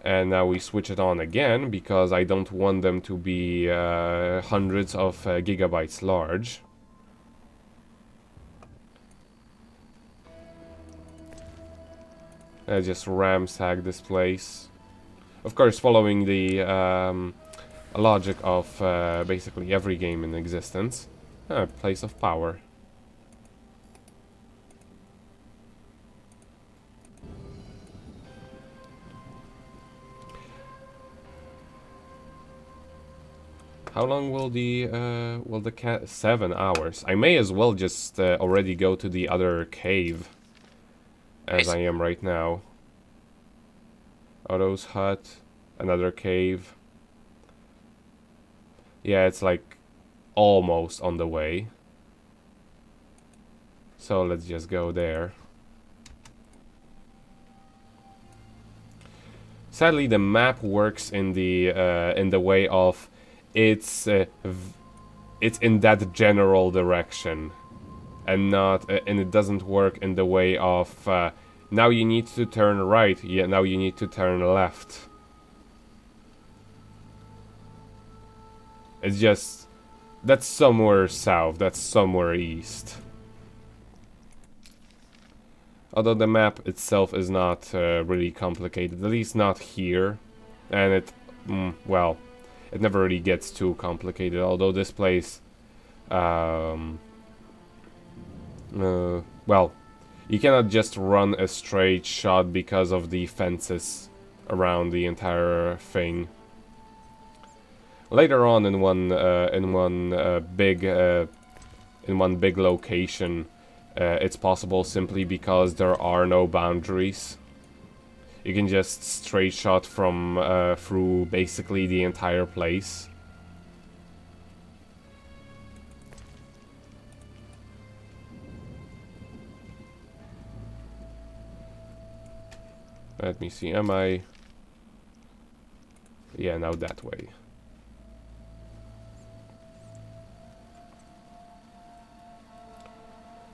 And now we switch it on again because I don't want them to be hundreds of gigabytes large. I just ramsack this place. Of course, following the logic of basically every game in existence. Place of power. How long will the cat? 7 hours. I may as well just already go to the other cave, as I am right now. Otto's hut, another cave. Yeah, it's like almost on the way. So let's just go there. Sadly, the map works in the way of it's in that general direction, and not and it doesn't work in the way of now you need to turn right. Yeah, now you need to turn left. It's just that's somewhere south. That's somewhere east. Although the map itself is not really complicated, at least not here, and it well. It never really gets too complicated, although this place, well, you cannot just run a straight shot because of the fences around the entire thing. Later on, in one big location, it's possible simply because there are no boundaries. You can just straight shot from through basically the entire place. Let me see, am I... Yeah, now that way.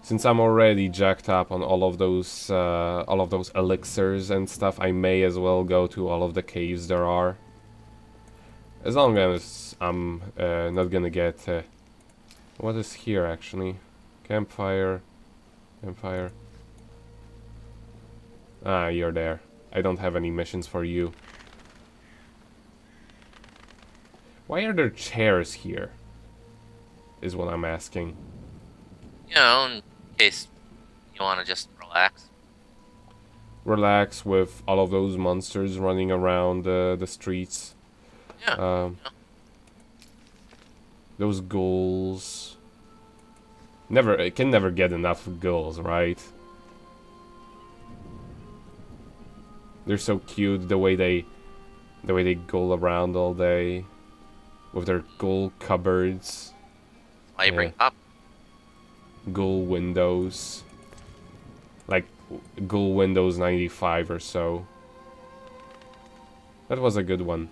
Since I'm already jacked up on all of those elixirs and stuff, I may as well go to all of the caves there are. As long as I'm not gonna get... what is here, actually? Campfire. Campfire. Ah, you're there. I don't have any missions for you. Why are there chairs here? Is what I'm asking. You know, in case you want to just relax. Relax with all of those monsters running around the streets. Yeah. Those ghouls. It can never get enough ghouls, right? They're so cute the way they ghoul around all day with their ghoul cupboards. Why you bring up? Ghoul windows. Like Ghoul Windows 95 or so. That was a good one.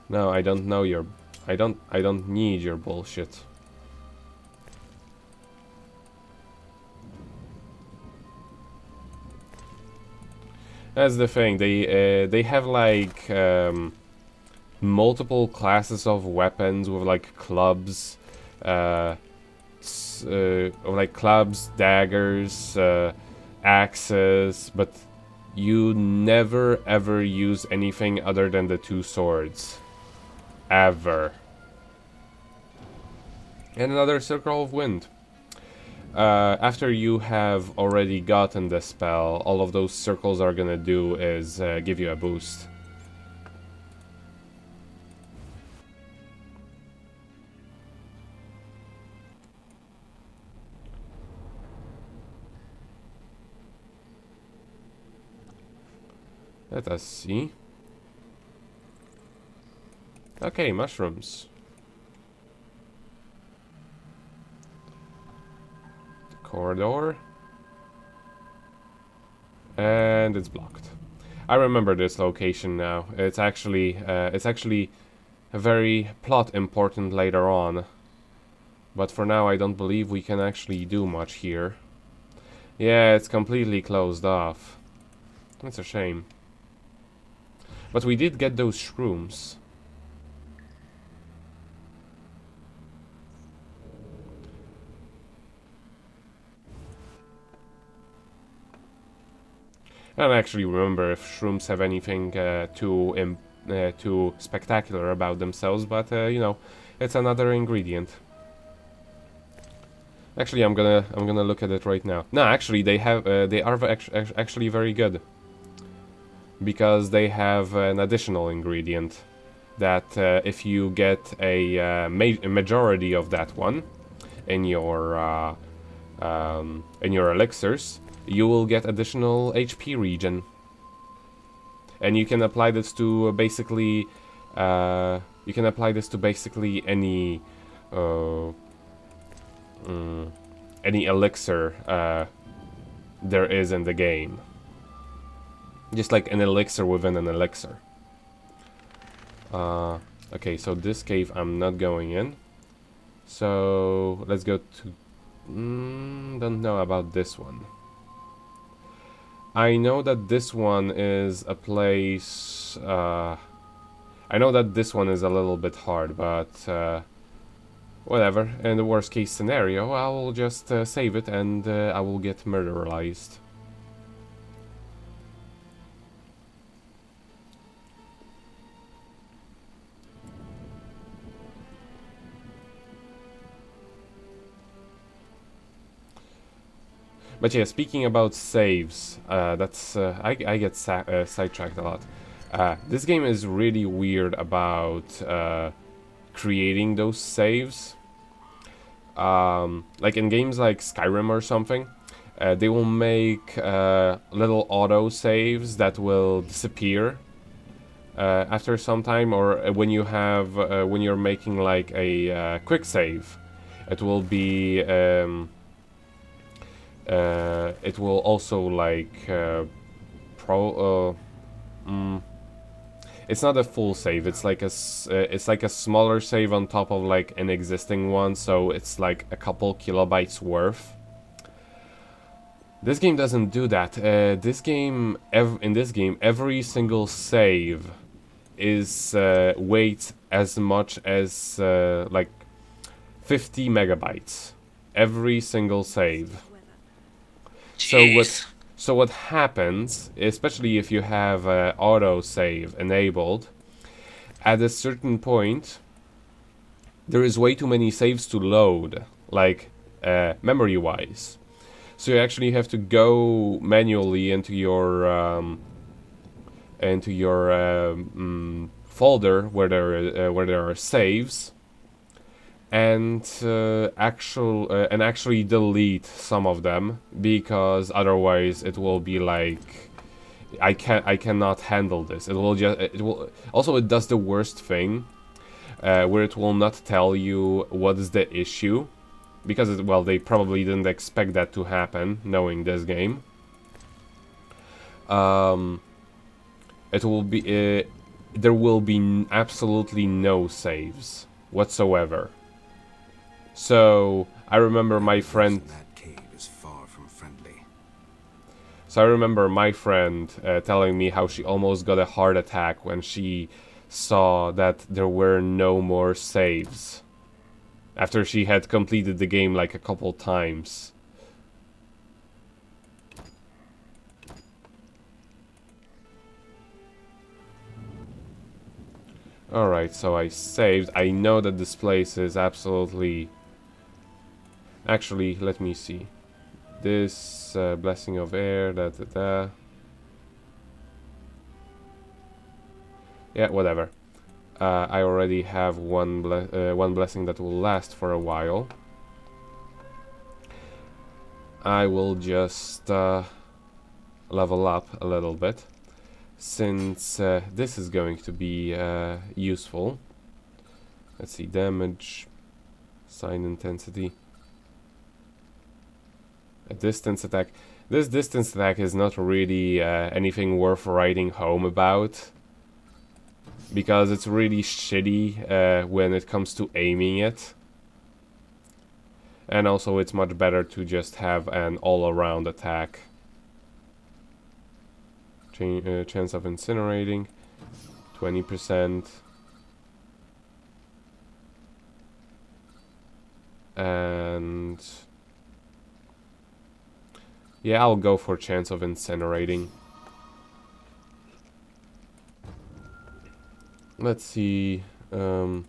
No, I don't know your... I don't need your bullshit. That's the thing. They have like multiple classes of weapons with like clubs, like clubs, daggers, axes, but you never ever use anything other than the two swords. Ever. And another circle of wind. After you have already gotten the spell, all of those circles are gonna do is give you a boost. Let us see. Okay, mushrooms. The corridor. And it's blocked. I remember this location now. It's actually a very plot important later on. But for now I don't believe we can actually do much here. Yeah, it's completely closed off. That's a shame. But we did get those shrooms. I don't actually remember if shrooms have anything too spectacular about themselves, but you know, it's another ingredient. Actually, I'm gonna look at it right now. No, actually, they are actually very good because they have an additional ingredient that if you get a majority of that one in your elixirs, you will get additional HP regen, and you can apply this to basically any uh, any elixir there is in the game. Just like an elixir within an elixir. Okay, so this cave I'm not going in. So let's go to... don't know about this one. I know that this one is a place... I know that this one is a little bit hard, but... whatever. In the worst case scenario, I will just save it and I will get murderized. But yeah, speaking about saves, that's I get sidetracked a lot. This game is really weird about creating those saves. Like in games like Skyrim or something, they will make little auto saves that will disappear after some time, or when you have when you're making like a quick save, it will be. It will also like it's not a full save. It's like a smaller save on top of like an existing one, so it's like a couple kilobytes worth. This game doesn't do that. In this game, every single save is weighs as much as like 50 megabytes. Every single save. Jeez. So what happens, especially if you have auto save enabled, at a certain point, there is way too many saves to load, like memory-wise. So you actually have to go manually into your folder where there are saves, and actually delete some of them, because otherwise it will be like I cannot handle this. It will also, it does the worst thing where it will not tell you what is the issue, because well, they probably didn't expect that to happen knowing this game. It will be there will be absolutely no saves whatsoever. So I remember my friend. That cave is far from friendly. So I remember my friend telling me how she almost got a heart attack when she saw that there were no more saves after she had completed the game like a couple times. Alright, so I saved. I know that this place is absolutely... Actually, let me see. This blessing of air, yeah, whatever. I already have one blessing that will last for a while. I will just level up a little bit, since this is going to be useful. Let's see, damage, sign intensity. A distance attack. This distance attack is not really anything worth writing home about, because it's really shitty when it comes to aiming it. And also it's much better to just have an all-around attack. Chance of incinerating, 20%. And yeah, I'll go for chance of incinerating. Let's see. I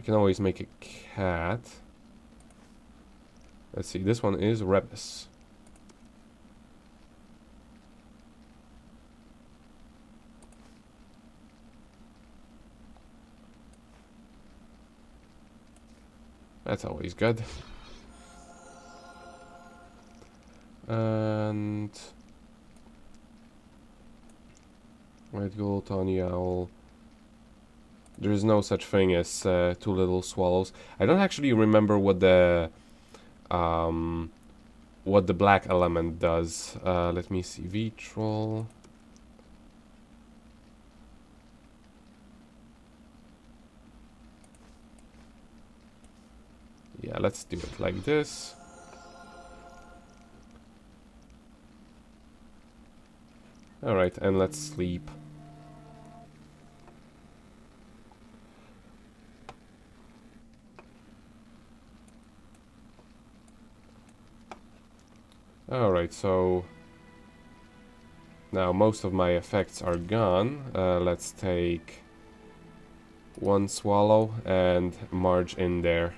can always make a cat. Let's see. This one is Rebus. That's always good. And White Gold, Tawny Owl. There's no such thing as two little swallows. I don't actually remember what the black element does. Let me see. Vitrol. Yeah, let's do it like this. Alright, and let's sleep. Alright, so now most of my effects are gone. Let's take one swallow and march in there.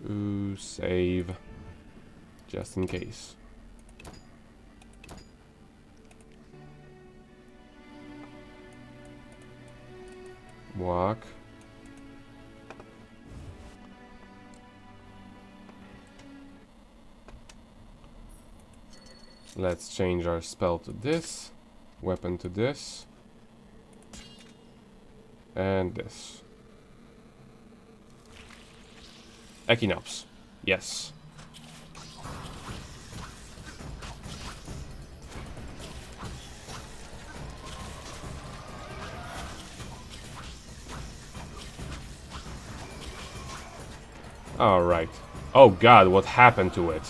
Ooh, save. Just in case. Walk. Let's change our spell to this, weapon to this, and this. Echinopsae. Yes. Alright. Oh god, what happened to it?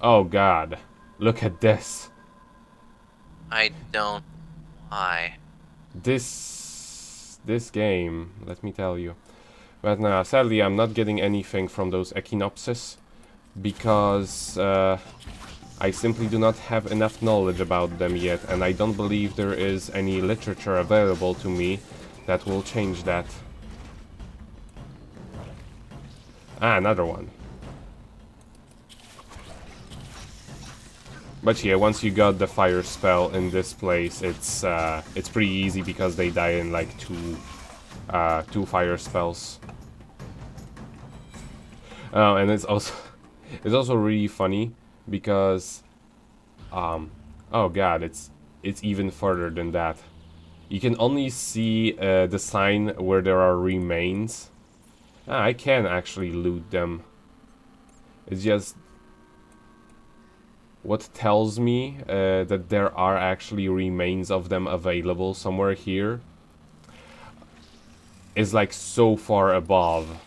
Oh god. Look at this. I don't. Why? This game, let me tell you. But now, sadly, I'm not getting anything from those Echinopses because I simply do not have enough knowledge about them yet, and I don't believe there is any literature available to me that will change that. Ah, another one. But yeah, once you got the fire spell in this place, it's pretty easy because they die in like two fire spells. Oh, and it's also really funny because oh god, it's even further than that. You can only see the sign where there are remains. Ah, I can actually loot them. It's just what tells me that there are actually remains of them available somewhere here is like so far above.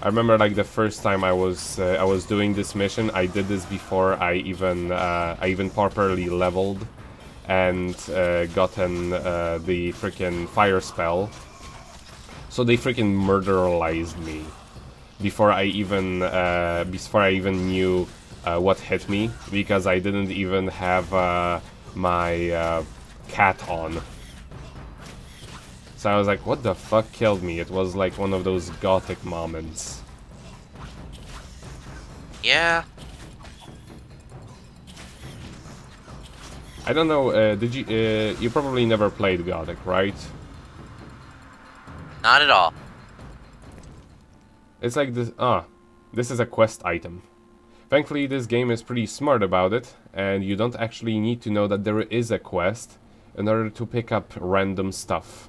I remember like the first time I was doing this mission. I did this before I even properly leveled and gotten the freaking fire spell. So they freaking murderalized me before I even knew what hit me, because I didn't even have my cat on. So I was like, what the fuck killed me? It was like one of those gothic moments. Yeah. I don't know, did you, you probably never played Gothic, right? Not at all. It's like this, this is a quest item. Thankfully, this game is pretty smart about it, and you don't actually need to know that there is a quest in order to pick up random stuff.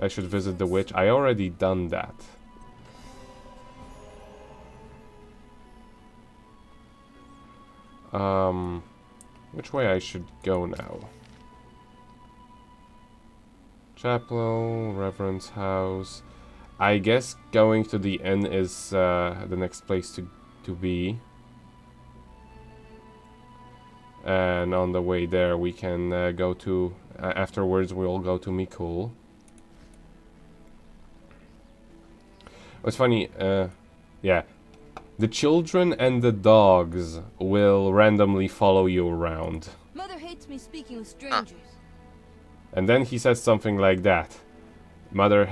I should visit the witch. I already done that. Which way I should go now? Chapel, Reverend's house. I guess going to the inn is the next place to be. And on the way there we can go to... afterwards we'll go to Mikul. It's funny, yeah. The children and the dogs will randomly follow you around. Mother hates me speaking with strangers. And then he says something like that. Mother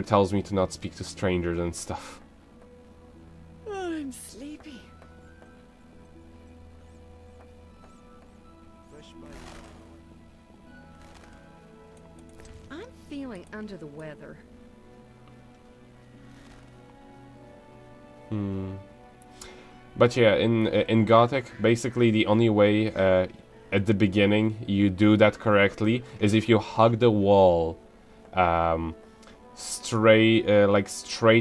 tells me to not speak to strangers and stuff. Oh, I'm sleepy. I'm feeling under the weather. But yeah, in Gothic, basically the only way at the beginning you do that correctly is if you hug the wall straight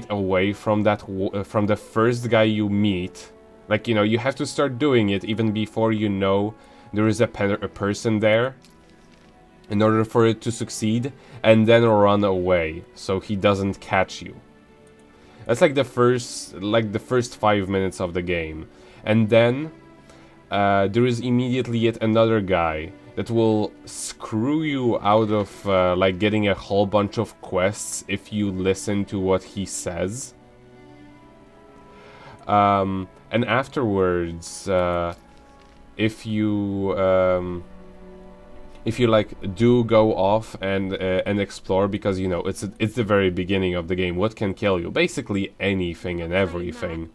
away from that from the first guy you meet. Like, you know, you have to start doing it even before you know there is a person there in order for it to succeed, and then run away so he doesn't catch you. That's like the first 5 minutes of the game. And then there is immediately yet another guy that will screw you out of like getting a whole bunch of quests if you listen to what he says. And afterwards, if you like do go off and explore, because you know it's the very beginning of the game, what can kill you? Basically anything and everything.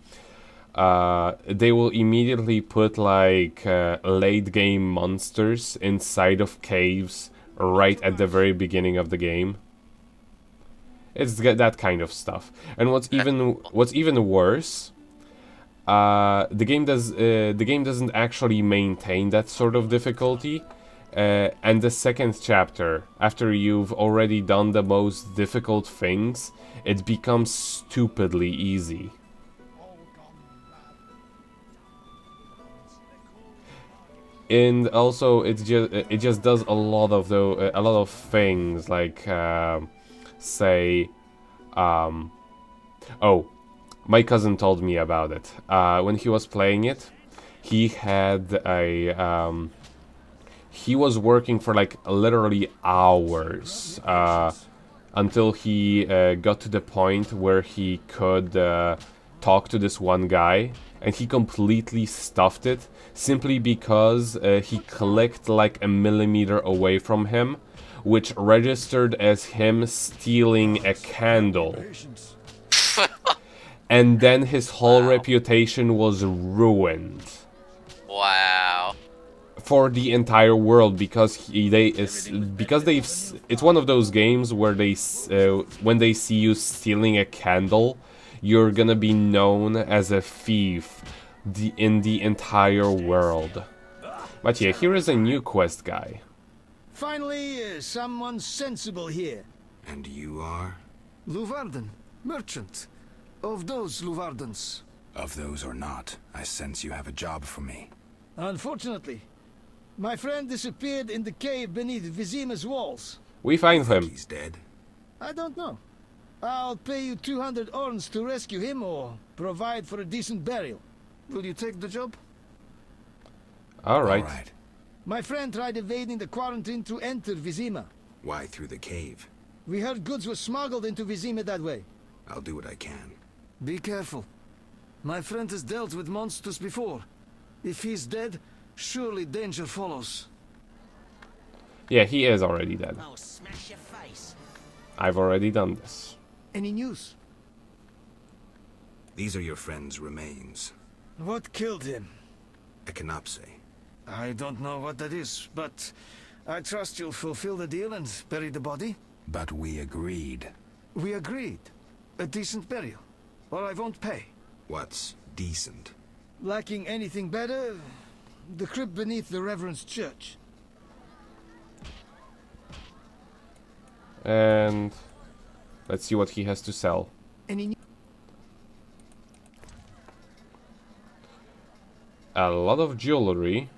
They will immediately put like late game monsters inside of caves right at the very beginning of the game. It's that kind of stuff. And what's even worse, the game doesn't actually maintain that sort of difficulty. And the second chapter, after you've already done the most difficult things, it becomes stupidly easy. And also, it just does a lot of things, like say, oh, my cousin told me about it. When he was playing it, he had a he was working for like literally hours until he got to the point where he could talk to this one guy, and he completely stuffed it simply because he clicked like a millimeter away from him, which registered as him stealing a candle. And then his whole reputation was ruined. Wow. For the entire world, because it's one of those games where when they see you stealing a candle, you're gonna be known as a thief in the entire world. But yeah, here is a new quest guy. Finally, someone sensible here. And you are? Luvarden, merchant. Of those Luvardens. Of those or not, I sense you have a job for me. Unfortunately, my friend disappeared in the cave beneath Vizima's walls. We find him. He's dead. I don't know. I'll pay you 200 orns to rescue him or provide for a decent burial. Will you take the job? Alright. All right. My friend tried evading the quarantine to enter Vizima. Why through the cave? We heard goods were smuggled into Vizima that way. I'll do what I can. Be careful. My friend has dealt with monsters before. If he's dead, surely danger follows. Yeah, he is already dead. I'll smash your face. I've already done this. Any news? These are your friend's remains. What killed him? Echinopsae. I don't know what that is, but I trust you'll fulfill the deal and bury the body. But we agreed. We agreed. A decent burial. Or I won't pay. What's decent? Lacking anything better, the crypt beneath the Reverend's church. And let's see what he has to sell. Any A lot of jewelry.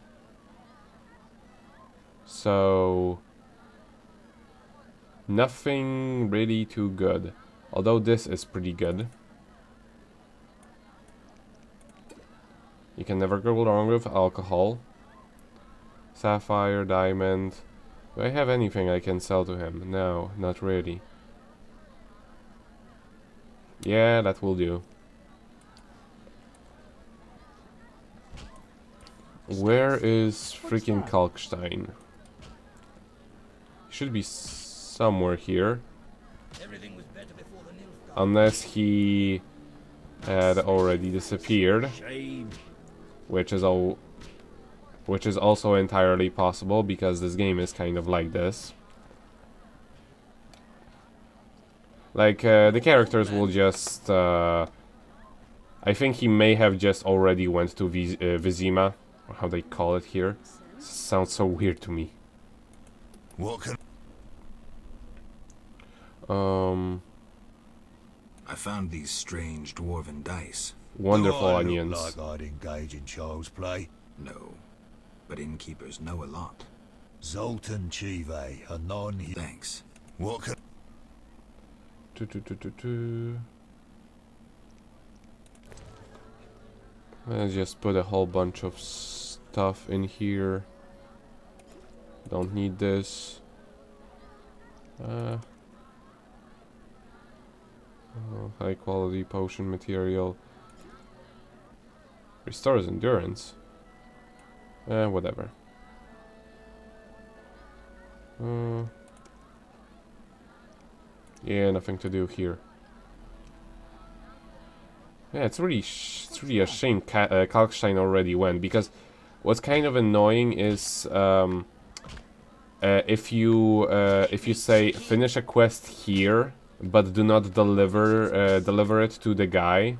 So nothing really too good. Although this is pretty good. You can never go wrong with alcohol. Sapphire, diamond. Do I have anything I can sell to him? No, not really. Yeah, that will do. Where is freaking Kalkstein? Should be somewhere here. Unless he had already disappeared. Which is also entirely possible because this game is kind of like this. Like the characters will just I think he may have just already went to Vizima, or how they call it here. Sounds so weird to me. What can I found these strange dwarven dice. Wonderful Do I look onions. like I'd engage in child's play? No, but innkeepers know a lot. Zoltan Chive, a non. Thanks. What can Let's just put a whole bunch of stuff in here. Don't need this. High quality potion material. Restores endurance. Whatever. Yeah, nothing to do here. Yeah, it's really a shame Kalkstein already went, because what's kind of annoying is if you say finish a quest here but do not deliver it to the guy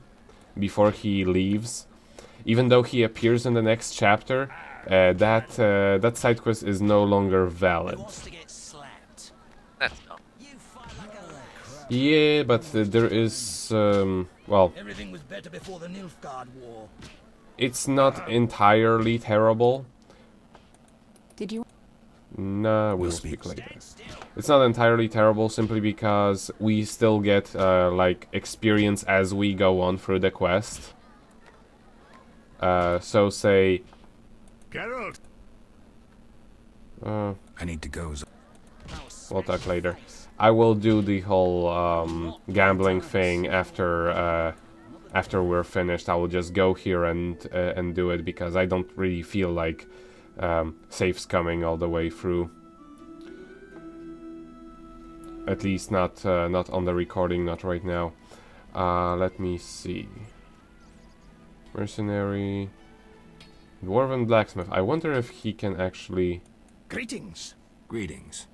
before he leaves, even though he appears in the next chapter, that side quest is no longer valid. That's dumb. Yeah, but there is well, Everything was better before the Nilfgaard War. it's not entirely terrible. Did you? Nah, we'll speak later. It's not entirely terrible simply because we still get like experience as we go on through the quest. So say Geralt? uh, I need to go. we'll talk later. I will do the whole gambling thing after we're finished. I will just go here and do it because I don't really feel like saves coming all the way through. At least not on the recording, not right now. Let me see. Mercenary, dwarven blacksmith. I wonder if he can actually. Greetings. Greetings.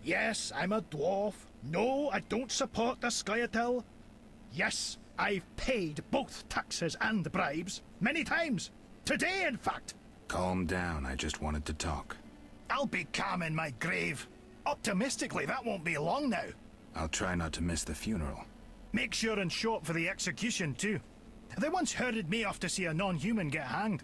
Yes, I'm a dwarf. No, I don't support the Scoia'tael. Yes, I've paid both taxes and bribes. Many times. Today, in fact. Calm down, I just wanted to talk. I'll be calm in my grave. Optimistically, that won't be long now. I'll try not to miss the funeral. Make sure and show up for the execution, too. They once herded me off to see a non-human get hanged.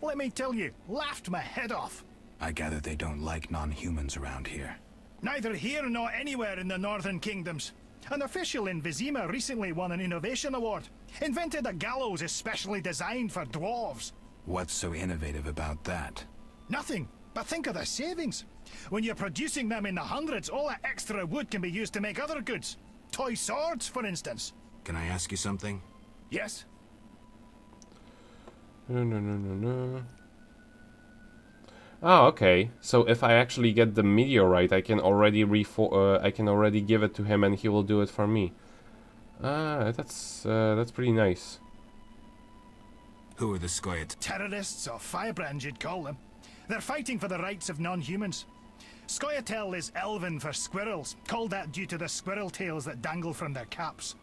Let me tell you, laughed my head off. I gather they don't like non-humans around here. Neither here nor anywhere in the Northern Kingdoms. An official in Vizima recently won an innovation award. Invented a gallows especially designed for dwarves. What's so innovative about that? Nothing, but think of the savings. When you're producing them in the hundreds, all that extra wood can be used to make other goods. Toy swords, for instance. Can I ask you something? Yes? No. Oh, okay. So if I actually get the meteorite, I can already give it to him, and he will do it for me. Ah, that's pretty nice. Who are the Scoia'tael? Terrorists, or firebrands you'd call them. They're fighting for the rights of non-humans. Scoia'tael is Elven for squirrels, called that due to the squirrel tails that dangle from their caps.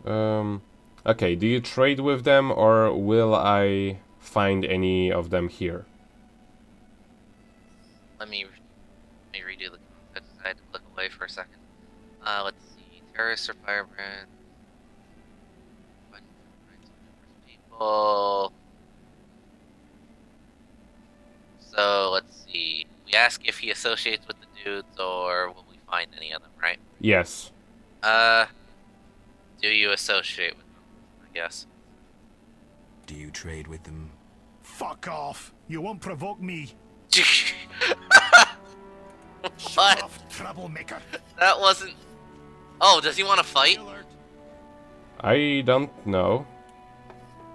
Okay, do you trade with them, or will I find any of them here? Let me redo the context. I Terrorists or firebrand. People. So let's see. We ask if he associates with the dudes, or will we find any of them, right? Yes. Do you associate with them? I guess. Do you trade with them? Fuck off. You won't provoke me. Shut What? off, troublemaker. That wasn't. Oh, does he want to fight? I don't know.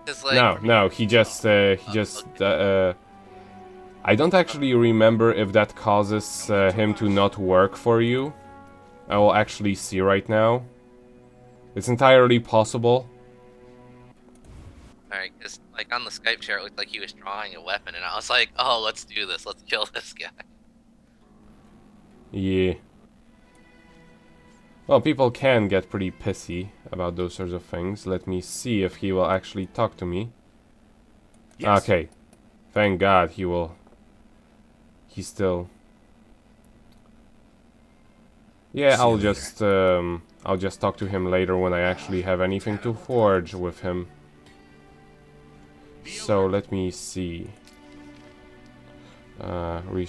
'Cause, like, No, he just, I don't actually remember if that causes him to not work for you. I will actually see right now. It's entirely possible. Alright, because, like, on the Skype chat, it looked like he was drawing a weapon, and I was like, oh, let's do this. Let's kill this guy. Yeah. Well, people can get pretty pissy about those sorts of things. Let me see if he will actually talk to me. Yes. Okay. Thank God he will. He's still. Yeah, See I'll you just talk to him later when I actually have anything to forge with him. So let me see.